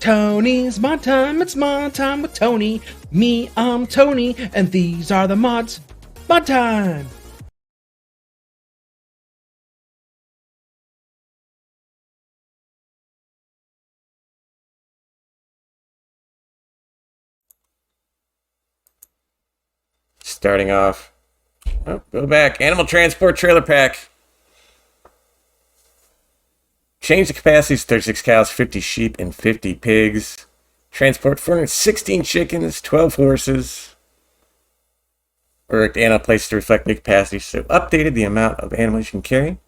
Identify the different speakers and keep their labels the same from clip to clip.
Speaker 1: Tony's mod time, it's mod time with Tony. Me, I'm Tony, and these are the mods. Mod time!
Speaker 2: Starting off. Oh, go back. Animal transport trailer pack. Change the capacities: 36 cows, 50 sheep, and 50 pigs. Transport 416 chickens, 12 horses. Worked animal placed to reflect new capacity, so updated the amount of animals you can carry.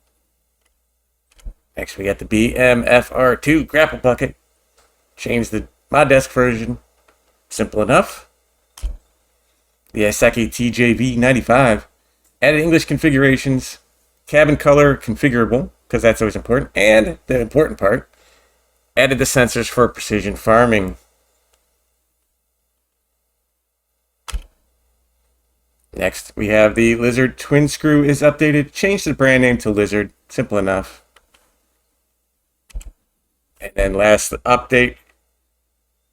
Speaker 2: Next, we got the BMFR2 grapple bucket. Changed the my desk version. Simple enough. The Isaki TJV95. Added English configurations. Cabin color configurable, because that's always important. And the important part, added the sensors for precision farming. Next, we have the Lizard twin screw is updated. Changed the brand name to Lizard. Simple enough. And then last update.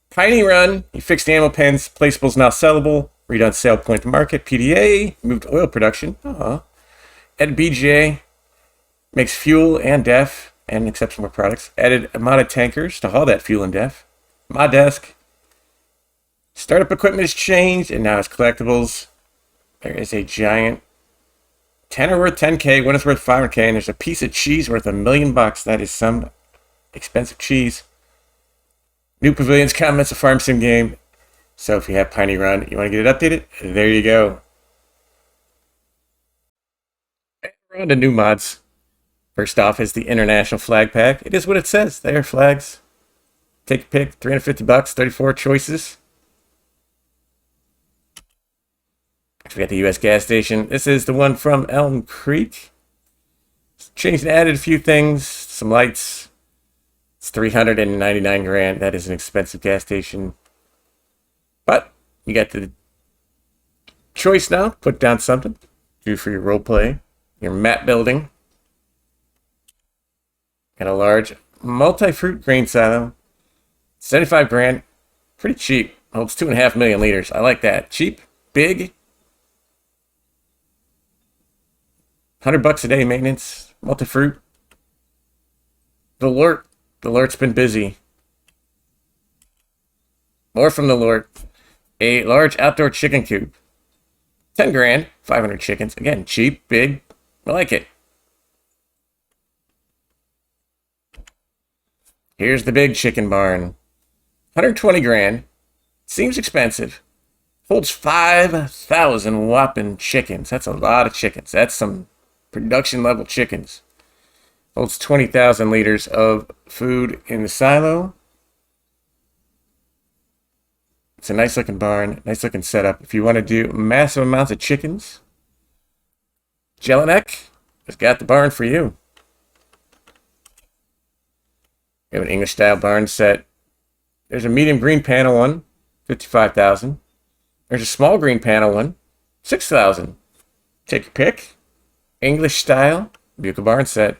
Speaker 2: Tiny Run. You fixed animal pens. Placeables now sellable. Redone sale point to market. PDA. Moved oil production. Added BGA. Makes fuel and DEF and exceptional products. Added modded tankers to haul that fuel and DEF. My desk. Startup equipment is changed and now it's collectibles. There is a giant tenner worth 10K, one is worth 500K, and there's a piece of cheese worth $1 million. That is some expensive cheese. New pavilions come. It's a farm sim game. So if you have Piney Run, you want to get it updated, there you go. And we're on to new mods. First off is the International Flag Pack. It is what it says. They are flags. Take a pick, $350, 34 choices. We got the U.S. gas station. This is the one from Elm Creek. Changed and added a few things. Some lights. It's 399 grand. That is an expensive gas station. But you got the choice now. Put down something. Do for your role play. Your map building. Got a large multi-fruit grain silo. 75 grand. Pretty cheap. Holds 2.5 million liters. I like that. Cheap. Big. $100 a day maintenance. Multi-fruit. The Lort. The Lort's been busy. More from the Lort. A large outdoor chicken coop. 10 grand. 500 chickens. Again, cheap, big. I like it. Here's the big chicken barn. 120 grand. Seems expensive. Holds 5,000 whopping chickens. That's a lot of chickens. That's some production level chickens. Holds 20,000 liters of food in the silo. It's a nice looking barn, nice looking setup. If you want to do massive amounts of chickens, Jelinek has got the barn for you. We have an English style barn set. There's a medium green panel one, 55,000. There's a small green panel one, 6,000. Take your pick. English style Buca barn set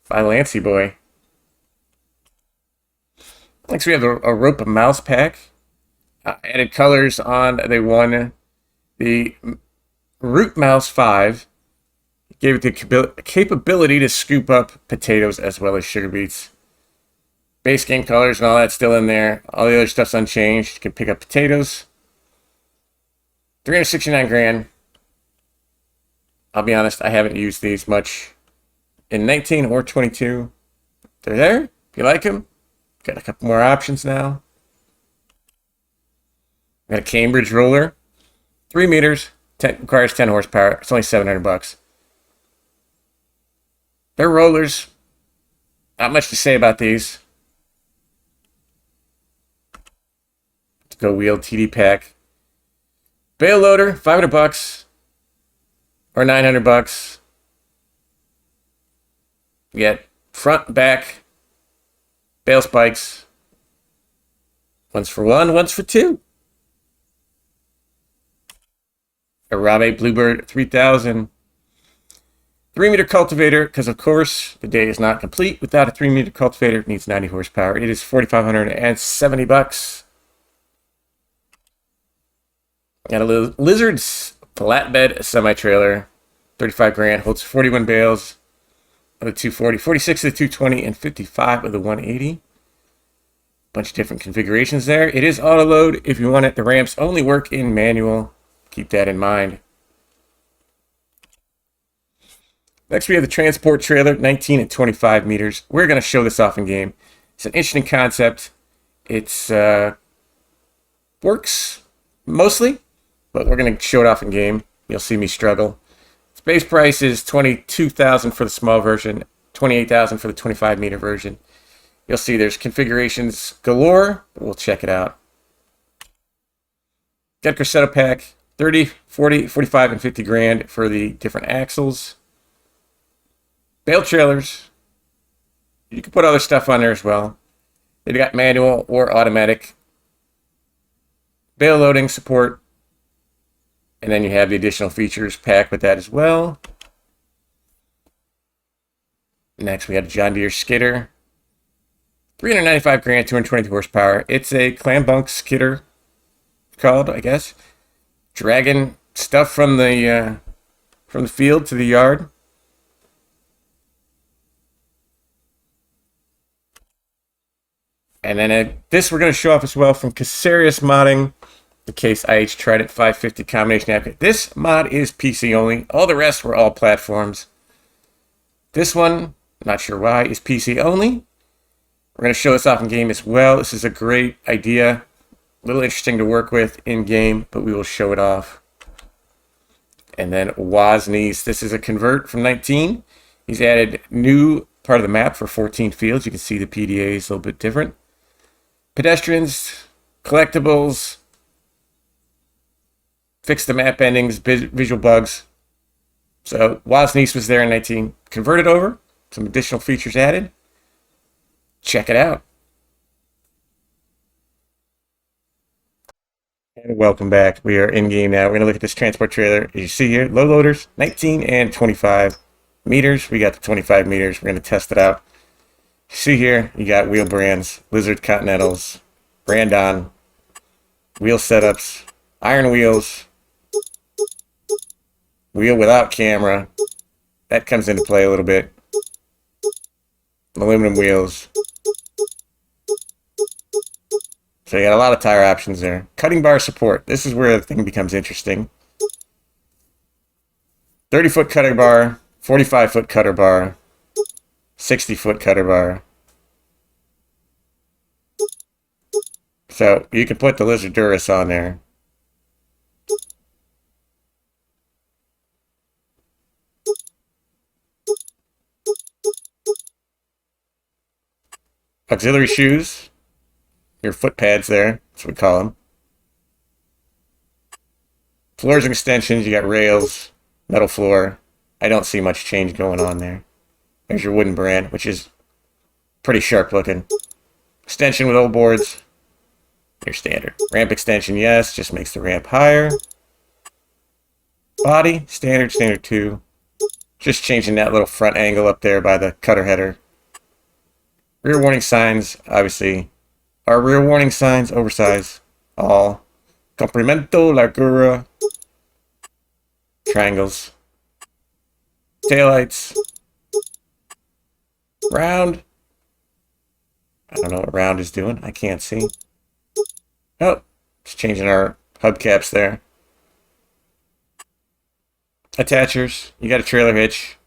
Speaker 2: by Lancy Boy. Next we have a rope mouse pack. Added colors on the one. The Root Mouse 5 gave it the capability to scoop up potatoes as well as sugar beets. Base game colors and all that's still in there. All the other stuff's unchanged. You can pick up potatoes. 369 grand. I'll be honest, I haven't used these much in 19 or 22. They're there. If you like them, got a couple more options now. Got a Cambridge roller. 3 meters. Requires 10 horsepower. It's only $700. They're rollers. Not much to say about these. Let's go wheel TD pack. Bale loader, $500 or $900. You get front, back, bale spikes. One's for one, one's for two. A Rabe Bluebird 3000. 3-meter cultivator, because of course the day is not complete without a 3-meter cultivator. It needs 90 horsepower. It is $4,570. Got a little Lizard's flatbed semi-trailer, 35 grand, holds 41 bales of the 240, 46 of the 220, and 55 of the 180. Bunch of different configurations there. It is auto load if you want it. The ramps only work in manual. Keep that in mind. Next, we have the transport trailer, 19 and 25 meters. We're going to show this off in game. It's an interesting concept. It's works mostly, but we're going to show it off in game. You'll see me struggle. Its base price is $22,000 for the small version, $28,000 for the 25-meter version. You'll see there's configurations galore, but we'll check it out. Got a Crescendo pack, 30, 40, 45, and 50 grand for the different axles. Bale trailers. You can put other stuff on there as well. They got manual or automatic. Bale loading support. And then you have the additional features packed with that as well. Next, we have a John Deere skidder. 395 grand, 220 horsepower. It's a clam bunk skidder, called, I guess. Dragging stuff from the field to the yard. And then this we're going to show off as well from Casarius Modding. The case IH tried it, 550 combination napkin. This mod is PC only. All the rest were all platforms. This one, not sure why, is PC only. We're going to show this off in game as well. This is a great idea. A little interesting to work with in game, but we will show it off. And then Woznies. This is a convert from 19. He's added new part of the map for 14 fields. You can see the PDA is a little bit different. Pedestrians, collectibles, fix the map endings, visual bugs. So Woznies was there in 19. Converted over, some additional features added. Check it out. And welcome back. We are in game now. We're going to look at this transport trailer. As you see here, low loaders, 19 and 25 meters. We got the 25 meters. We're going to test it out. See here, you got wheel brands, Lizard Continentals, Brandon, wheel setups, iron wheels, wheel without camera. That comes into play a little bit. Aluminum wheels. So you got a lot of tire options there. Cutting bar support. This is where the thing becomes interesting. 30-foot cutter bar, 45-foot cutter bar, 60-foot cutter bar. So you can put the Lizard Durus on there. Auxiliary shoes. Your foot pads there. That's what we call them. Floors and extensions. You got rails, metal floor. I don't see much change going on there. There's your wooden brand, which is pretty sharp looking. Extension with old boards. Your standard. Ramp extension, yes, just makes the ramp higher. Body, standard, standard 2. Just changing that little front angle up there by the cutter header. Rear warning signs, obviously. Our rear warning signs, oversized. All. Comprimento, largura. Triangles. Taillights. Round. I don't know what round is doing. I can't see. Oh, just changing our hubcaps there. Attachers. You got a trailer hitch.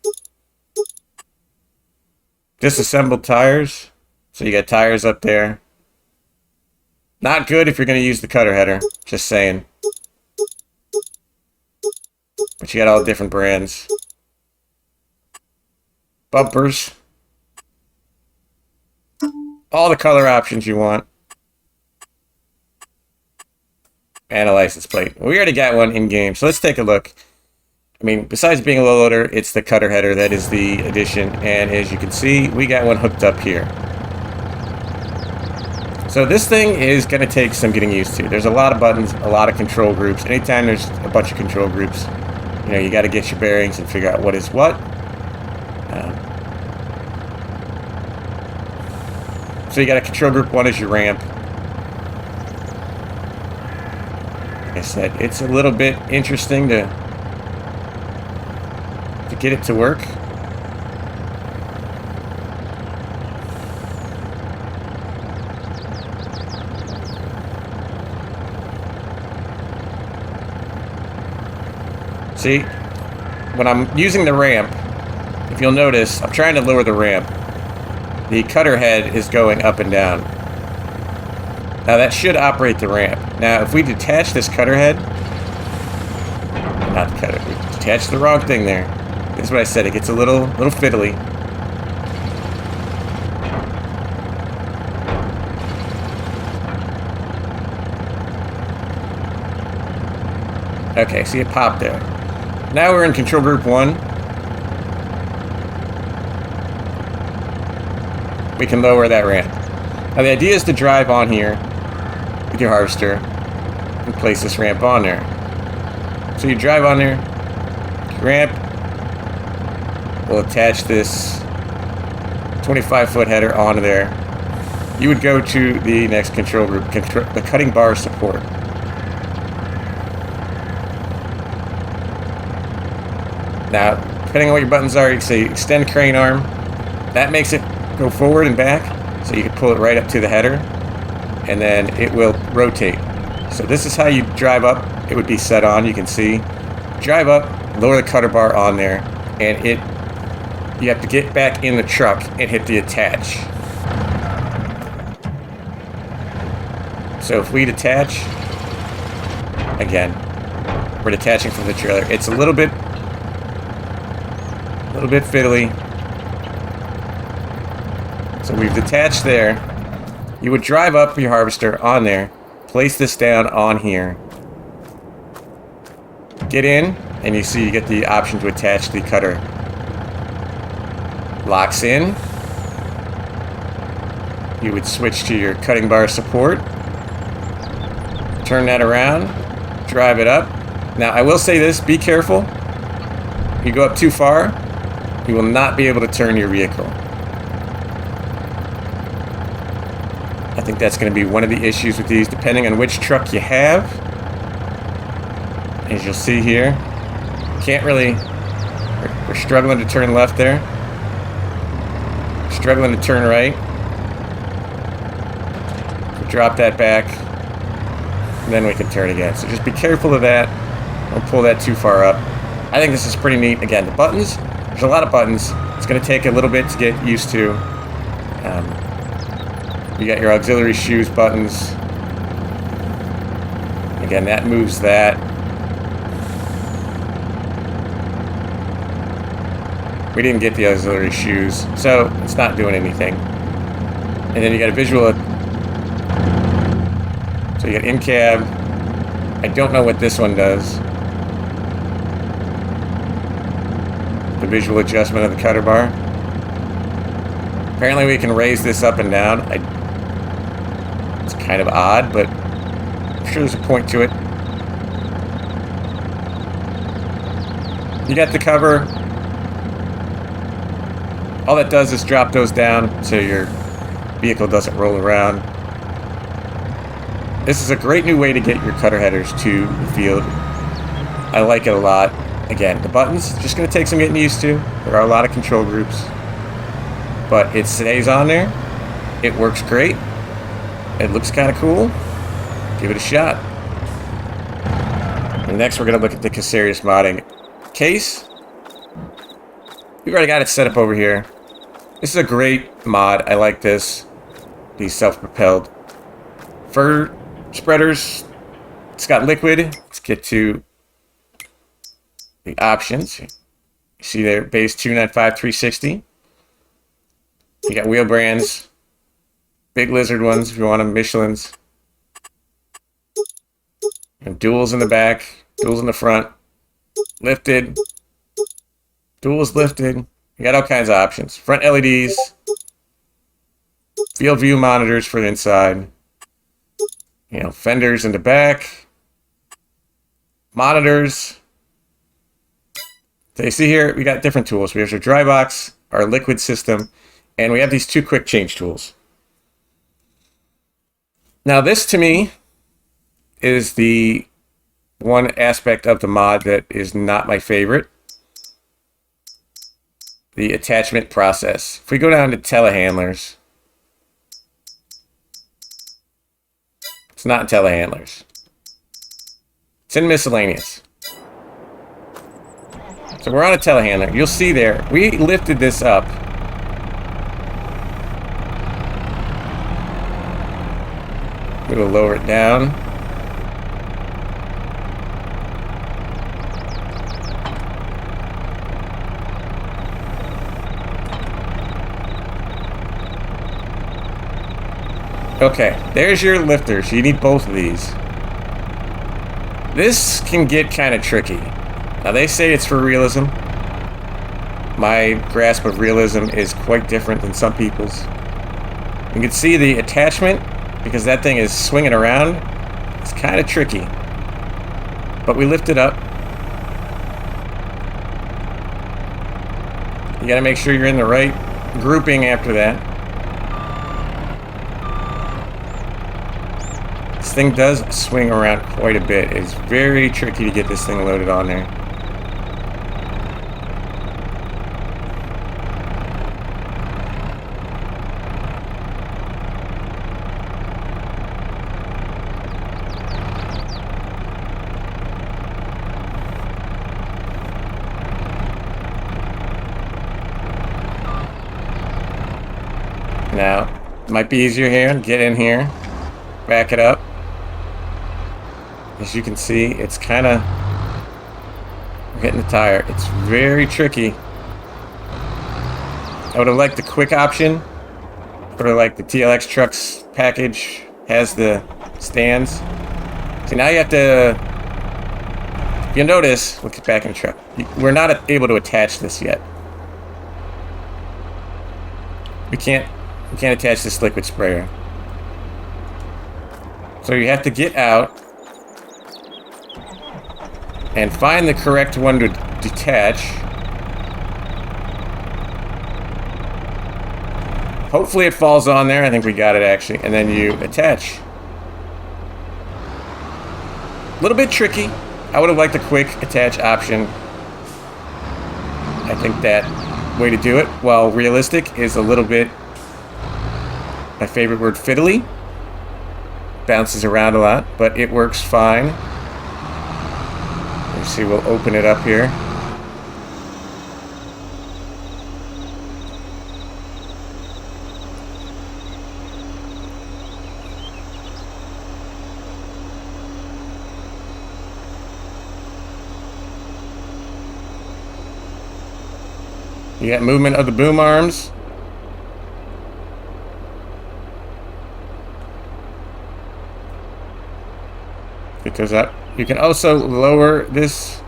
Speaker 2: Disassembled tires. So you got tires up there. Not good if you're going to use the cutter header. Just saying. But you got all different brands. Bumpers. All the color options you want. And a license plate. We already got one in game, so let's take a look. I mean, besides being a low loader, it's the cutter header that is the addition. And as you can see, we got one hooked up here. So this thing is going to take some getting used to. There's a lot of buttons, a lot of control groups. Anytime there's a bunch of control groups, you know, you got to get your bearings and figure out what is what. So you got a control group 1 as your ramp. Like I said, it's a little bit interesting to get it to work. See, when I'm using the ramp, if you'll notice, I'm trying to lower the ramp. The cutter head is going up and down. Now that should operate the ramp. Now if we detach this cutter head, not the cutter, we detached the wrong thing there. This is what I said, it gets a little fiddly. Okay, see it popped there. Now we're in control group 1. We can lower that ramp. Now the idea is to drive on here with your harvester and place this ramp on there. So you drive on there, ramp, we'll attach this 25-foot header onto there. You would go to the next control group, the cutting bar support. Now, depending on what your buttons are, you can say extend crane arm. That makes it go forward and back, so you can pull it right up to the header, and then it will rotate. So this is how you drive up. It would be set on, you can see. Drive up, lower the cutter bar on there, and you have to get back in the truck and hit the attach. So if we detach, again, we're detaching from the trailer. It's a little bit fiddly. So we've detached there. You would drive up your harvester on there, place this down on here, get in, and you see you get the option to attach the cutter. Locks in. You would switch to your cutting bar support, turn that around, drive it up. Now I will say this, be careful. If you go up too far, you will not be able to turn your vehicle. I think that's going to be one of the issues with these, depending on which truck you have. As you'll see here, can't really, we're struggling to turn left there. Struggling to turn right. So drop that back, and then we can turn again. So just be careful of that. Don't pull that too far up. I think this is pretty neat. Again, the buttons, there's a lot of buttons. It's going to take a little bit to get used to. You got your auxiliary shoes buttons. Again, that moves that. We didn't get the auxiliary shoes, so it's not doing anything. And then you got a visual. So you got in cab. I don't know what this one does. The visual adjustment of the cutter bar. Apparently we can raise this up and down. It's kind of odd, but I'm sure there's a point to it. You got the cover. All that does is drop those down so your vehicle doesn't roll around. This is a great new way to get your cutter headers to the field. I like it a lot. Again, the buttons, just going to take some getting used to. There are a lot of control groups. But it stays on there. It works great. It looks kind of cool. Give it a shot. And next we're going to look at the Casarius modding case. We've already got it set up over here. This is a great mod. I like this. These self-propelled fur spreaders. It's got liquid. Let's get to the options. You see there, base 295 360. You got wheel brands, big lizard ones if you want them, Michelin's. And duals in the back, duals in the front, lifted, duals lifted. You got all kinds of options. Front LEDs, field view monitors for the inside. You know, fenders in the back, monitors. So you see here, we got different tools. We have our dry box, our liquid system, and we have these two quick change tools. Now this to me is the one aspect of the mod that is not my favorite. The attachment process. If we go down to telehandlers, it's not in telehandlers. It's in miscellaneous. So we're on a telehandler. You'll see there, we lifted this up. We will lower it down. Okay, there's your lifters. You need both of these. This can get kind of tricky. Now they say it's for realism. My grasp of realism is quite different than some people's. You can see the attachment, because that thing is swinging around. It's kind of tricky. But we lift it up. You gotta make sure you're in the right grouping after that. This thing does swing around quite a bit. It's very tricky to get this thing loaded on there. Now, it might be easier here. Get in here. Back it up. As you can see, it's kind of hitting the tire. It's very tricky. I would have liked the quick option. Sort of like the TLX trucks package has the stands. See, now you have to... If you notice, look back in the truck. We're not able to attach this yet. We can't attach this liquid sprayer. So you have to get out and find the correct one to detach. Hopefully it falls on there. I think we got it actually. And then you attach. A little bit tricky. I would have liked a quick attach option. I think that way to do it, while realistic, is a little bit, my favorite word, fiddly. Bounces around a lot, but it works fine. Let's see, we'll open it up here. You got movement of the boom arms. It goes up. You can also lower this.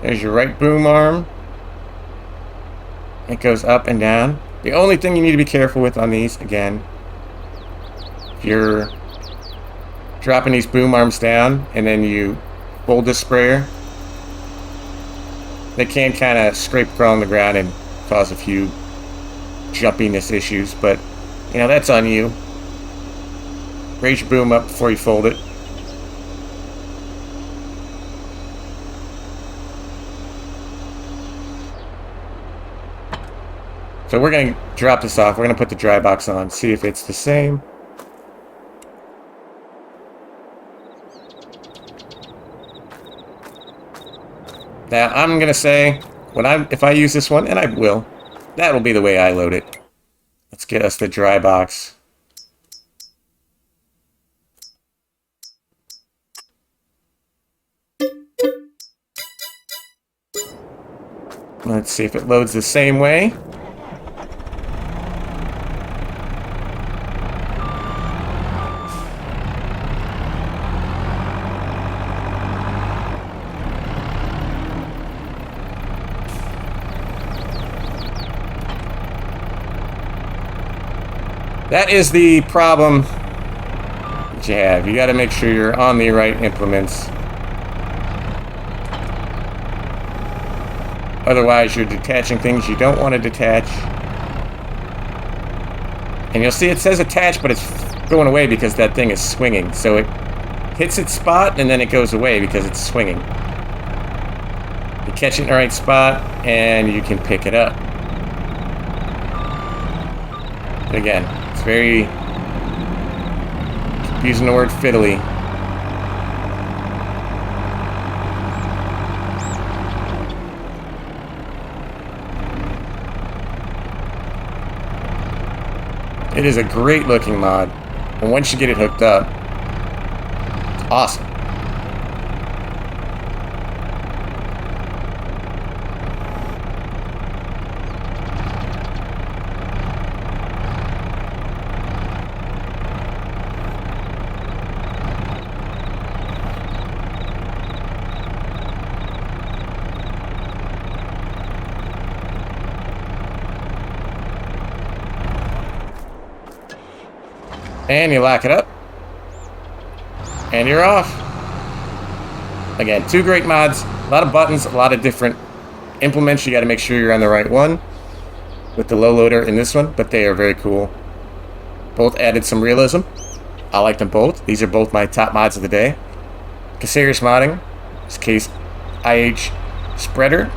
Speaker 2: There's your right boom arm. It goes up and down. The only thing you need to be careful with on these, again, if you're dropping these boom arms down and then you fold the sprayer, they can kind of scrape on the ground and cause a few jumpiness issues, but you know, that's on you. Raise your boom up before you fold it. So we're going to drop this off. We're going to put the dry box on, see if it's the same. Now, I'm going to say, if I use this one, and I will, that will be the way I load it. Let's get us the dry box. Let's see if it loads the same way. That is the problem that you have. You got to make sure you're on the right implements. Otherwise, you're detaching things you don't want to detach. And you'll see it says attached, but it's going away because that thing is swinging. So it hits its spot, and then it goes away because it's swinging. You catch it in the right spot, and you can pick it up. And again, it's very... keep using the word fiddly. It is a great looking mod, and once you get it hooked up, it's awesome. And you lock it up. And you're off. Again, 2 great mods. A lot of buttons, a lot of different implements. You got to make sure you're on the right one. With the low loader in this one. But they are very cool. Both added some realism. I like them both. These are both my top mods of the day. Casarius Modding. In this case, IH Spreader.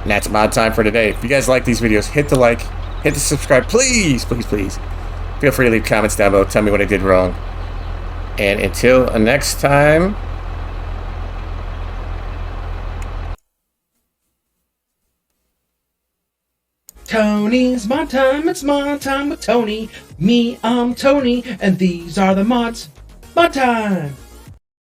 Speaker 2: And that's mod time for today. If you guys like these videos, hit the like. Hit the subscribe, please, please, please. Feel free to leave comments down below. Tell me what I did wrong. And until next time...
Speaker 1: Tony's Mod Time, it's Mod Time with Tony. Me, I'm Tony, and these are the mods. Mod Time!